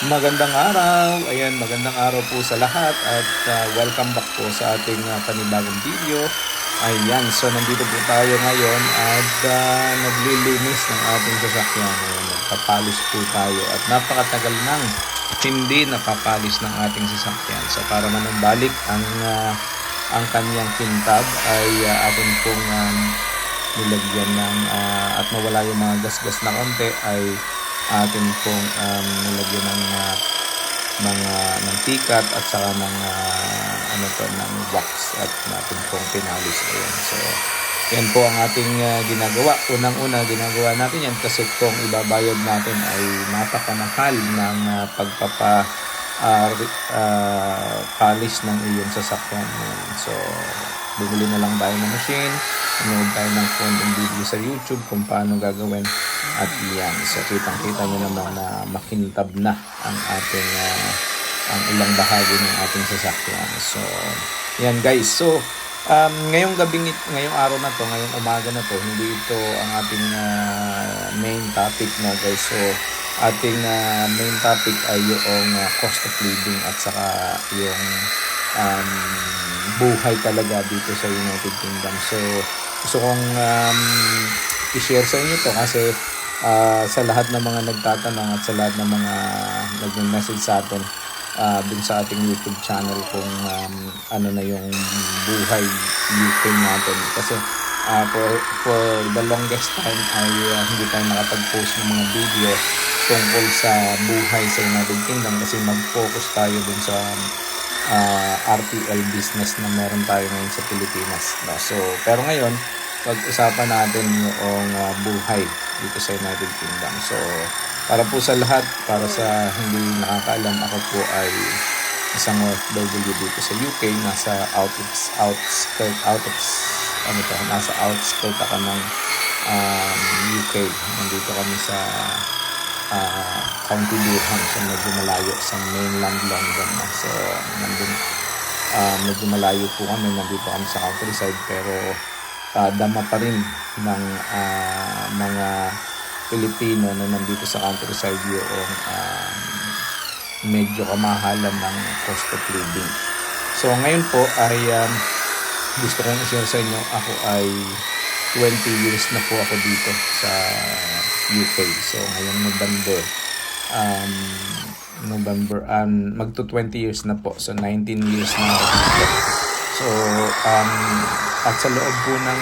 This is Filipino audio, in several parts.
Magandang araw. Ayan, magandang araw po sa lahat at welcome back po sa ating panibagong video. Ayan, so nandito po tayo ngayon at naglilinis ng ating sasakyan. Ayan, nagpapalis po tayo at napakatagal nang hindi napapalis ng ating sasakyan. So para manumbalik ang kanyang kintab ay atin pong nilagyan ng at mawala yung mga gasgas na konti ay atin pong nilagyan ng mga ng tikat at saka ng ng wax at natin pong pinalis. Ayan. So yan po ang ating ginagawa. Unang-una ginagawa natin yan kasi kung ibabayad natin ay napakamahal ng palis ng iyong sasakyan. So bumili na lang tayo ng machine, nanood tayo ng konting video sa YouTube kung paano gagawin at yan. So kitang-kita nyo naman na makintab na ang ating ang ilang bahagi ng ating sasakyan. So yan guys. So ngayong araw na to, ngayong umaga na to, hindi ito ang ating main topic na guys. So ating main topic ay yung cost of living at saka yung buhay talaga dito sa United Kingdom. So gusto kong i-share sa inyo to kasi sa lahat ng mga nagtatanong at sa lahat ng mga nag-message sa atin dun sa ating YouTube channel kung ano na yung buhay UK natin. Kasi for the longest time ay hindi tayo nakapag-post ng mga video tungkol sa buhay sa United Kingdom kasi mag-focus tayo dun sa RTL business na meron tayo ngayon sa Pilipinas. No? So, pero ngayon, pag-usapan natin yung buhay dito sa United Kingdom. So, para po sa lahat, para sa hindi nakakaalam, ako po ay isang OFW dito sa UK. Nasa nasa outskirt ako ng UK. Nandito kami sa County Durham, so medyo malayo sa mainland London. So nandun, medyo malayo po kami, nandito kami sa countryside, pero dama pa rin ng mga Pilipino na nandito sa countryside yung medyo kamahalan ng cost of living. So ngayon po ay gusto kong i-share sa inyo, ako ay 20 years na po ako dito sa UK. So ngayong November magto 20 years na po. So 19 years na ako dito. So at sa loob po ng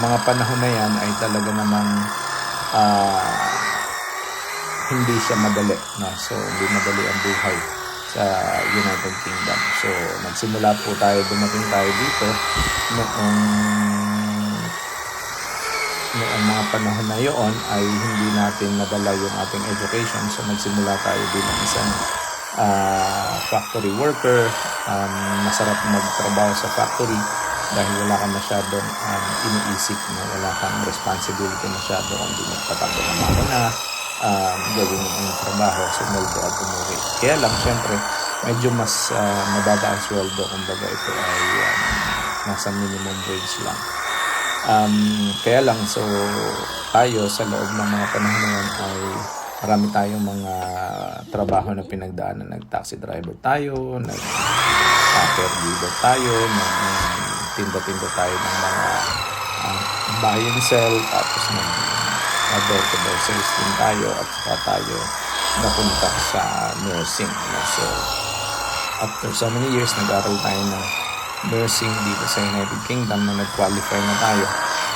mga panahon na yan ay talaga namang hindi siya madali. No? So hindi madali ang buhay sa United Kingdom. So nagsimula po dumating tayo dito noong mga panahon na yun ay hindi natin nadala yung ating education. So nagsimula tayo bilang isang factory worker. Masarap magtrabaho sa factory dahil wala kang masyadong iniisip, wala kang responsibility masyado, kundi magpatakbo ng makina, gawin ang trabaho, sumuldo at umuwi. Kaya lang, syempre, medyo mas mababa ang sweldo, kumbaga ito ay nasa minimum wage lang. Kaya lang, so tayo sa loob ng mga panahon na yan ay marami tayong mga trabaho na pinagdaanan. Nag-taxi driver tayo, nag-caregiver tayo, nagtinda-tinda tayo ng mga buy and sell, tapos door-to-door sales din tayo, at saka tayo napunta sa nursing. So after so many years, nag-aral tayo ng nursing dito sa United Kingdom na nag-qualify na tayo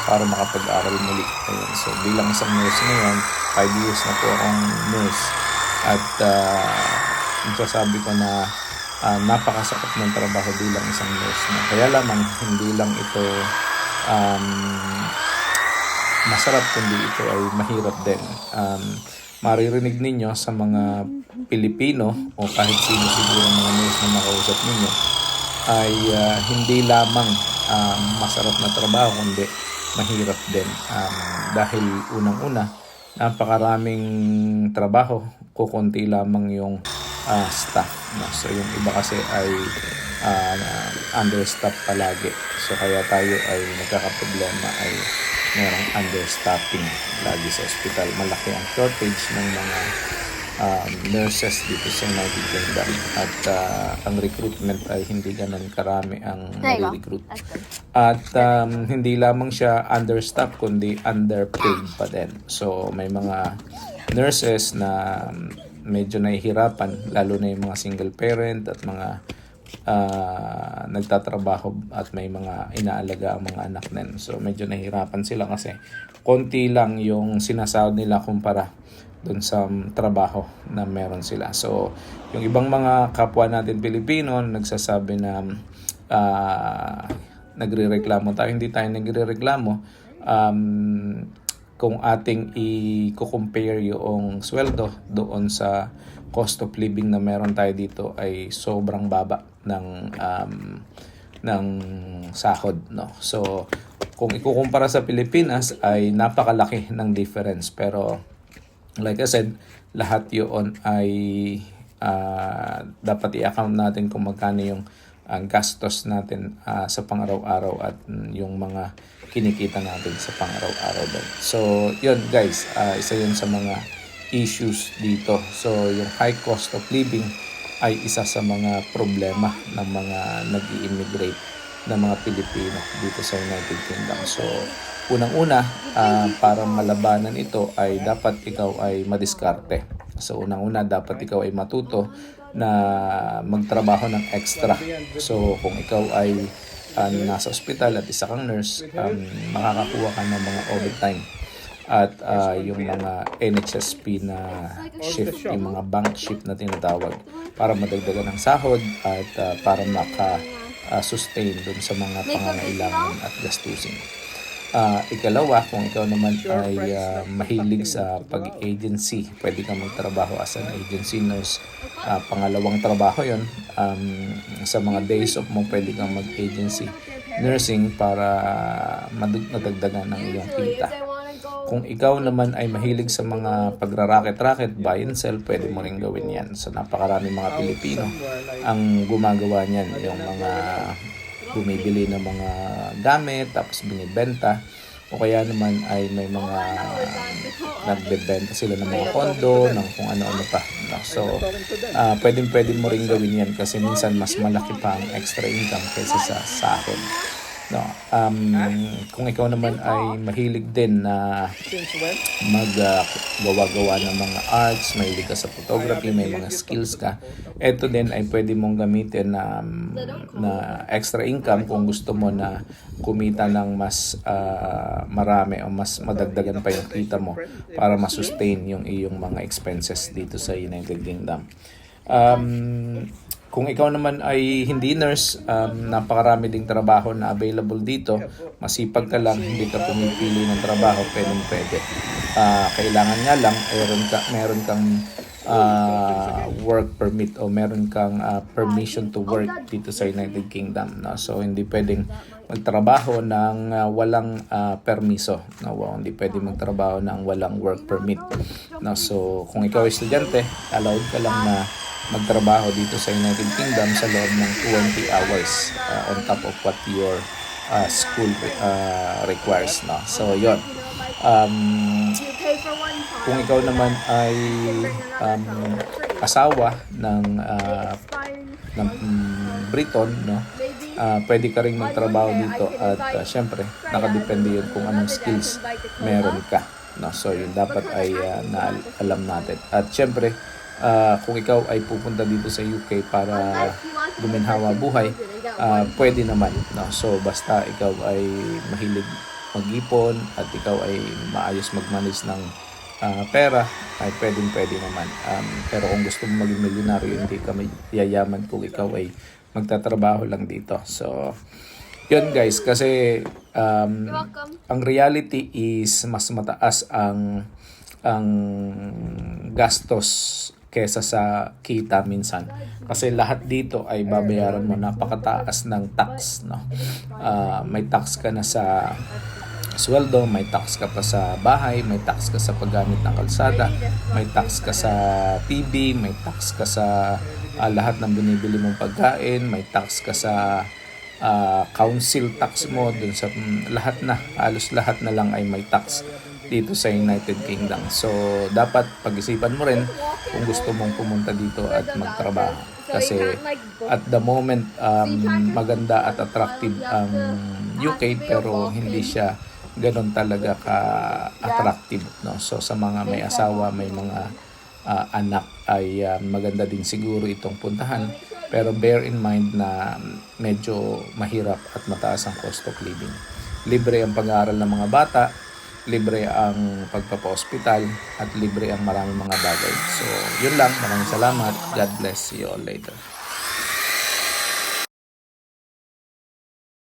para makapag-aral muli. Ayun. So bilang isang nurse ngayon, 5 years na po akong nurse at sasabi ko na napakasakit ng trabaho bilang isang nurse. Kaya lamang hindi lang ito masarap, kundi ito ay mahirap din. Maririnig ninyo sa mga Pilipino o kahit sino siguro mga nurse na makausap ninyo ay hindi lamang masarap na trabaho, kundi mahirap din. Dahil unang-una, napakaraming trabaho, kukunti lamang yung staff. So yung iba kasi ay understaffed palagi. So kaya tayo ay nagkakaproblema ay merong understaffing lagi sa ospital. Malaki ang shortage ng mga nurses dito sa United Kingdom at ang recruitment ay hindi ganun karami ang nare-recruit. At hindi lamang siya understaffed kundi underpaid pa din. So may mga nurses na medyo nahihirapan, lalo na yung mga single parent at mga nagtatrabaho at may mga inaalaga ang mga anak din. So medyo nahihirapan sila kasi konti lang yung sinasahod nila kumpara dun sa trabaho na meron sila. So yung ibang mga kapwa natin Pilipino nagsasabi na nagrereklamo tayo, hindi tayo nagrereklamo. Kung ating i-compare yung sweldo doon sa cost of living na meron tayo dito ay sobrang baba ng sahod, no. So kung ikukumpara sa Pilipinas ay napakalaki ng difference, pero like I said, lahat yun ay dapat i-account natin kung magkano yung gastos natin sa pang-araw-araw at yung mga kinikita natin sa pang-araw-araw din. So, yun guys, isa yun sa mga issues dito. So, yung high cost of living ay isa sa mga problema ng mga nag-i-immigrate na mga Pilipino dito sa United Kingdom. So, unang-una, para malabanan ito ay dapat ikaw ay madiskarte. So, unang-una, dapat ikaw ay matuto na magtrabaho ng extra. So, kung ikaw ay nasa ospital at isa kang nurse, makakakuha ka ng mga overtime at yung mga NHSP na shift, yung mga bank shift na tinatawag para madagdagan ng sahod at para maka-sustain dun sa mga pangangailangan at gastusin. Ikalawa, kung ikaw naman ay mahilig sa pag-agency, pwede kang magtrabaho as an agency nurse. Pangalawang trabaho yon, sa mga days off mo pwede kang mag-agency nursing para madagdagan ng iyong kita. Kung ikaw naman ay mahilig sa mga pagra-racket-racket, buy and sell, pwede mo rin gawin yan. So napakarami mga Pilipino ang gumagawa niyan, yung mga bumibili ng mga gamit tapos binibenta, o kaya naman ay may mga nagbebenta sila ng mga kondo, ng kung ano-ano pa. So pwede mo rin gawin yan kasi minsan mas malaki pa ang extra income kaysa sa sahod. No, kung ikaw naman ay mahilig din na maggawa-gawa ng mga arts, mahilig ka sa photography, may mga skills ka, eto din ay pwede mong gamitin na extra income kung gusto mo na kumita ng mas marami o mas madagdagan pa yung kita mo para masustain yung iyong mga expenses dito sa United Kingdom. Kung ikaw naman ay hindi nurse, napakarami ding trabaho na available dito. Masipag ka lang, hindi ka pumipili ng trabaho, pwede. Kailangan nga lang, meron kang work permit o meron kang permission to work dito sa United Kingdom. No? So, hindi pwedeng magtrabaho ng walang permiso. No? Hindi pwedeng magtrabaho ng walang work permit. No? So, kung ikaw ay estudyante, allowed ka lang na magtrabaho dito sa United Kingdom sa loob ng 20 hours on top of what your school requires. No? So, yun. Kung ikaw naman ay asawa ng Briton, no? Pwede ka rin magtrabaho dito at syempre, nakadepende yun kung anong skills meron ka. No? So, yun dapat ay alam natin. At syempre, kung ikaw ay pupunta dito sa UK para guminhawa buhay, pwede naman. No? So, basta ikaw ay mahilig mag-ipon at ikaw ay maayos mag-manage ng pera, ay pwede naman. Pero kung gusto mo maging milyonaryo, hindi ka yayaman kung ikaw ay magtatrabaho lang dito. So, yun guys, kasi ang reality is mas mataas ang gastos kesa sa kita minsan. Kasi lahat dito ay babayaran mo, napakataas ng tax. No? May tax ka na sa sweldo, may tax ka pa sa bahay, may tax ka sa paggamit ng kalsada, may tax ka sa TV, may tax ka sa lahat ng binibili mong pagkain, may tax ka sa council tax mo, dun sa lahat na, halos lahat na lang ay may tax. dito sa United Kingdom. So, dapat pag-isipan mo rin kung gusto mong pumunta dito at magtrabaho. Kasi at the moment, maganda at attractive ang UK, pero hindi siya ganun talaga ka-attractive. No? So, sa mga may asawa, may mga anak, ay maganda din siguro itong puntahan. Pero bear in mind na medyo mahirap at mataas ang cost of living. Libre ang pag-aaral ng mga bata, libre ang pagpapa-hospital, at libre ang maraming mga bagay. So, yun lang. Maraming salamat. God bless. See you all later.